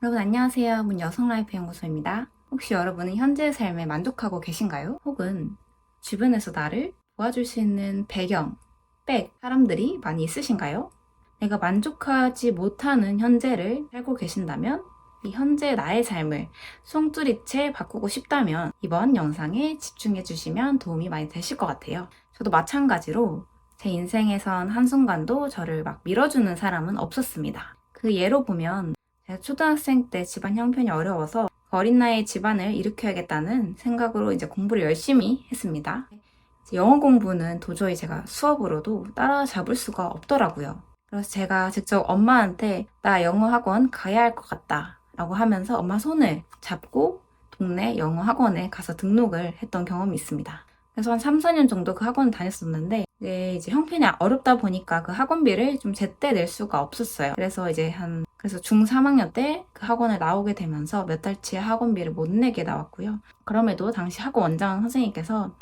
여러분 안녕하세요. 문여성라이프 연구소입니다. 혹시 여러분은 현재의 삶에 만족하고 계신가요? 혹은 주변에서 나를 도와줄 수 있는 배경, 사람들이 많이 있으신가요? 내가 만족하지 못하는 현재를 살고 계신다면 이 현재 나의 삶을 송두리째 바꾸고 싶다면 이번 영상에 집중해 주시면 도움이 많이 되실 것 같아요. 저도 마찬가지로 제 인생에선 한순간도 저를 막 밀어주는 사람은 없었습니다. 그 예로 보면 제가 초등학생 때 집안 형편이 어려워서 어린 나이에 집안을 일으켜야겠다는 생각으로 이제 공부를 열심히 했습니다. 영어 공부는 도저히 제가 수업으로도 따라잡을 수가 없더라고요. 그래서 제가 직접 엄마한테 나 영어 학원 가야 할 것 같다 라고 하면서 엄마 손을 잡고 동네 영어 학원에 가서 등록을 했던 경험이 있습니다. 그래서 한 3, 4년 정도 그 학원을 다녔었는데 이제 형편이 어렵다 보니까 그 학원비를 좀 제때 낼 수가 없었어요. 그래서 중 3학년 때 그 학원을 나오게 되면서 몇 달치 학원비를 못 내게 나왔고요. 그럼에도 당시 학원 원장 선생님께서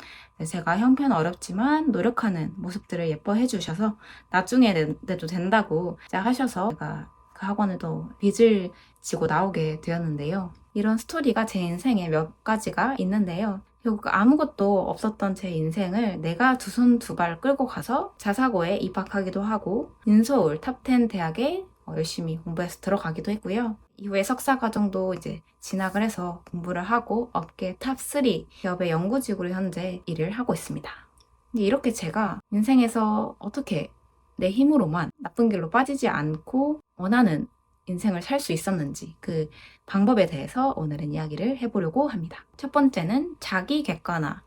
제가 형편 어렵지만 노력하는 모습들을 예뻐해 주셔서 나중에 내도 된다고 하셔서 제가 그 학원에도 빚을 지고 나오게 되었는데요. 이런 스토리가 제 인생에 몇 가지가 있는데요. 결국 아무것도 없었던 제 인생을 내가 두 손 두 발 끌고 가서 자사고에 입학하기도 하고 인서울 탑10 대학에 열심히 공부해서 들어가기도 했고요. 이후에 석사 과정도 이제 진학을 해서 공부를 하고 업계 탑3 기업의 연구직으로 현재 일을 하고 있습니다. 이렇게 제가 인생에서 어떻게 내 힘으로만 나쁜 길로 빠지지 않고 원하는 인생을 살 수 있었는지 그 방법에 대해서 오늘은 이야기를 해보려고 합니다. 첫 번째는 자기 객관화,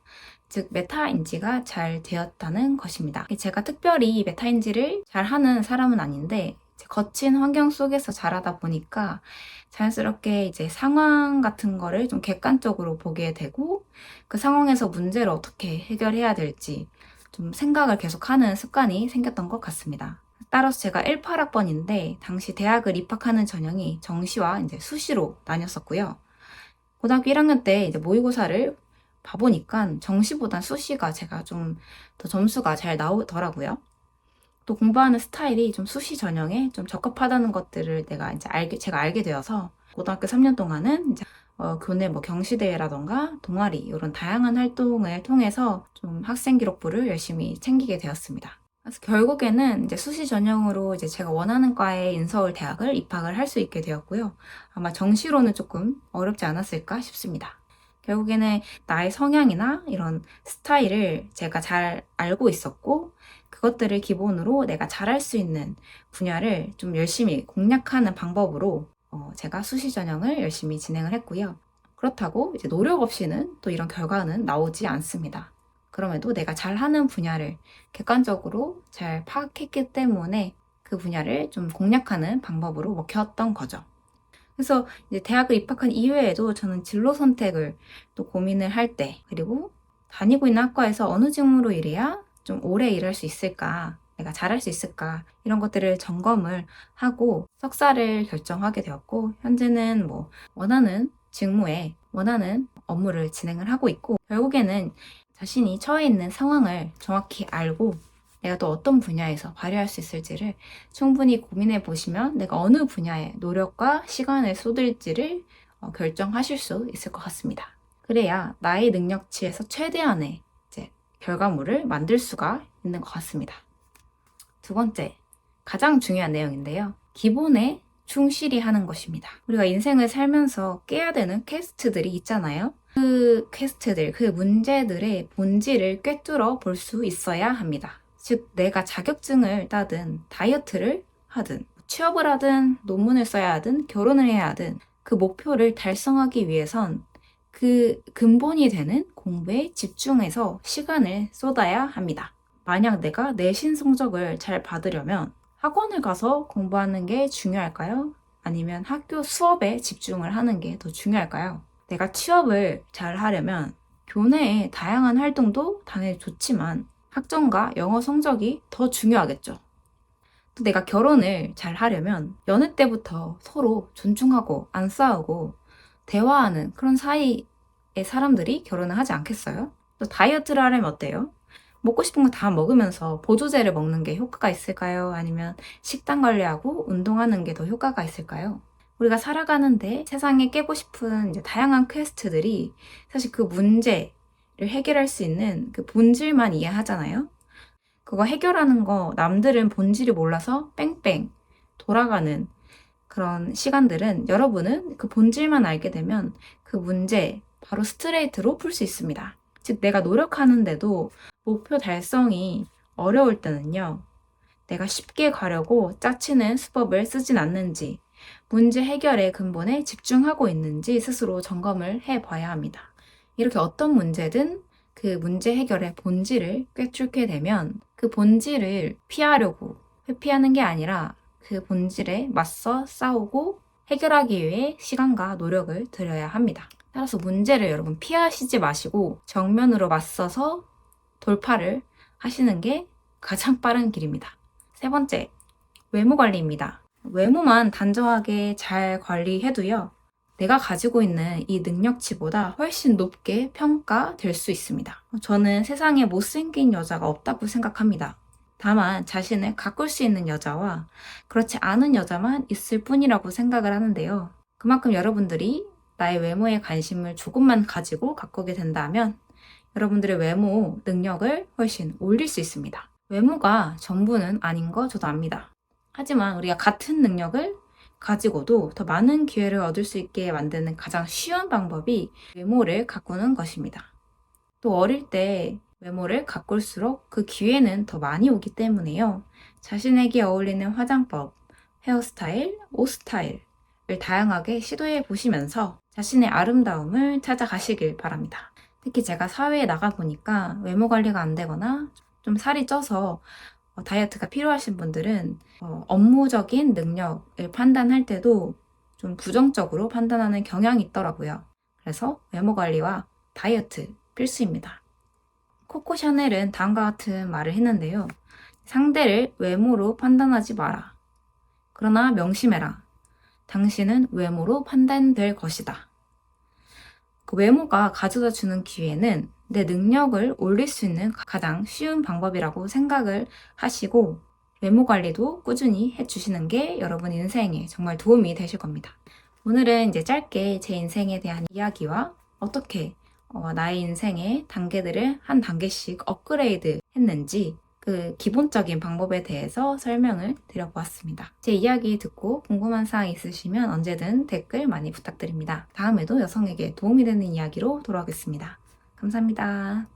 즉 메타인지가 잘 되었다는 것입니다. 제가 특별히 메타인지를 잘하는 사람은 아닌데 거친 환경 속에서 자라다 보니까 자연스럽게 이제 상황 같은 거를 좀 객관적으로 보게 되고 그 상황에서 문제를 어떻게 해결해야 될지 좀 생각을 계속하는 습관이 생겼던 것 같습니다. 따라서 제가 18학번인데 당시 대학을 입학하는 전형이 정시와 이제 수시로 나뉘었었고요. 고등학교 1학년 때 이제 모의고사를 봐보니까 정시보단 수시가 제가 좀 더 점수가 잘 나오더라고요. 또 공부하는 스타일이 좀 수시 전형에 좀 적합하다는 것들을 제가 알게 되어서 고등학교 3년 동안은 이제 교내 경시대회라던가 동아리 이런 다양한 활동을 통해서 좀 학생 기록부를 열심히 챙기게 되었습니다. 그래서 결국에는 이제 수시 전형으로 이제 제가 원하는 과에 인서울 대학을 입학을 할 수 있게 되었고요. 아마 정시로는 조금 어렵지 않았을까 싶습니다. 결국에는 나의 성향이나 이런 스타일을 제가 잘 알고 있었고 그것들을 기본으로 내가 잘할 수 있는 분야를 좀 열심히 공략하는 방법으로 제가 수시 전형을 열심히 진행을 했고요. 그렇다고 이제 노력 없이는 또 이런 결과는 나오지 않습니다. 그럼에도 내가 잘하는 분야를 객관적으로 잘 파악했기 때문에 그 분야를 좀 공략하는 방법으로 먹혔던 거죠. 그래서 이제 대학을 입학한 이후에도 저는 진로 선택을 또 고민을 할 때, 그리고 다니고 있는 학과에서 어느 직무로 일해야 좀 오래 일할 수 있을까, 내가 잘할 수 있을까, 이런 것들을 점검을 하고 석사를 결정하게 되었고, 현재는 원하는 직무에 원하는 업무를 진행을 하고 있고, 결국에는 자신이 처해 있는 상황을 정확히 알고 내가 또 어떤 분야에서 발휘할 수 있을지를 충분히 고민해 보시면 내가 어느 분야에 노력과 시간을 쏟을지를 결정하실 수 있을 것 같습니다. 그래야 나의 능력치에서 최대한의 결과물을 만들 수가 있는 것 같습니다. 두 번째, 가장 중요한 내용인데요. 기본에 충실히 하는 것입니다. 우리가 인생을 살면서 깨야 되는 퀘스트들이 있잖아요. 그 퀘스트들, 그 문제들의 본질을 꿰뚫어 볼 수 있어야 합니다. 즉, 내가 자격증을 따든 다이어트를 하든 취업을 하든 논문을 써야 하든 결혼을 해야 하든 그 목표를 달성하기 위해선 그 근본이 되는 공부에 집중해서 시간을 쏟아야 합니다. 만약 내가 내신 성적을 잘 받으려면 학원을 가서 공부하는 게 중요할까요? 아니면 학교 수업에 집중을 하는 게 더 중요할까요? 내가 취업을 잘 하려면 교내의 다양한 활동도 당연히 좋지만 학점과 영어 성적이 더 중요하겠죠. 또 내가 결혼을 잘 하려면 연애 때부터 서로 존중하고 안 싸우고 대화하는 그런 사이의 사람들이 결혼을 하지 않겠어요? 또 다이어트를 하려면 어때요? 먹고 싶은 거 다 먹으면서 보조제를 먹는 게 효과가 있을까요? 아니면 식단 관리하고 운동하는 게 더 효과가 있을까요? 우리가 살아가는데 세상에 깨고 싶은 이제 다양한 퀘스트들이 사실 그 문제를 해결할 수 있는 그 본질만 이해하잖아요. 그거 해결하는 거 남들은 본질이 몰라서 뺑뺑 돌아가는 그런 시간들은 여러분은 그 본질만 알게 되면 그 문제 바로 스트레이트로 풀 수 있습니다. 즉 내가 노력하는데도 목표 달성이 어려울 때는요. 내가 쉽게 가려고 짜치는 수법을 쓰진 않는지, 문제 해결의 근본에 집중하고 있는지 스스로 점검을 해봐야 합니다. 이렇게 어떤 문제든 그 문제 해결의 본질을 꿰뚫게 되면 그 본질을 피하려고 회피하는 게 아니라 그 본질에 맞서 싸우고 해결하기 위해 시간과 노력을 들여야 합니다. 따라서 문제를 여러분 피하시지 마시고 정면으로 맞서서 돌파를 하시는 게 가장 빠른 길입니다. 세 번째, 외모 관리입니다. 외모만 단정하게 잘 관리해도요, 내가 가지고 있는 이 능력치보다 훨씬 높게 평가될 수 있습니다. 저는 세상에 못생긴 여자가 없다고 생각합니다. 다만 자신을 가꿀 수 있는 여자와 그렇지 않은 여자만 있을 뿐이라고 생각을 하는데요. 그만큼 여러분들이 나의 외모에 관심을 조금만 가지고 가꾸게 된다면 여러분들의 외모 능력을 훨씬 올릴 수 있습니다. 외모가 전부는 아닌 거 저도 압니다. 하지만 우리가 같은 능력을 가지고도 더 많은 기회를 얻을 수 있게 만드는 가장 쉬운 방법이 외모를 가꾸는 것입니다. 또 어릴 때 외모를 가꿀수록 그 기회는 더 많이 오기 때문에요. 자신에게 어울리는 화장법, 헤어스타일, 옷 스타일을 다양하게 시도해 보시면서 자신의 아름다움을 찾아가시길 바랍니다. 특히 제가 사회에 나가보니까 외모 관리가 안 되거나 좀 살이 쪄서 다이어트가 필요하신 분들은 업무적인 능력을 판단할 때도 좀 부정적으로 판단하는 경향이 있더라고요. 그래서 외모 관리와 다이어트 필수입니다. 코코 샤넬은 다음과 같은 말을 했는데요. 상대를 외모로 판단하지 마라. 그러나 명심해라. 당신은 외모로 판단될 것이다. 그 외모가 가져다 주는 기회는 내 능력을 올릴 수 있는 가장 쉬운 방법이라고 생각을 하시고 외모 관리도 꾸준히 해주시는 게 여러분 인생에 정말 도움이 되실 겁니다. 오늘은 이제 짧게 제 인생에 대한 이야기와 어떻게 나의 인생의 단계들을 한 단계씩 업그레이드 했는지 그 기본적인 방법에 대해서 설명을 드려보았습니다. 제 이야기 듣고 궁금한 사항 있으시면 언제든 댓글 많이 부탁드립니다. 다음에도 여성에게 도움이 되는 이야기로 돌아오겠습니다. 감사합니다.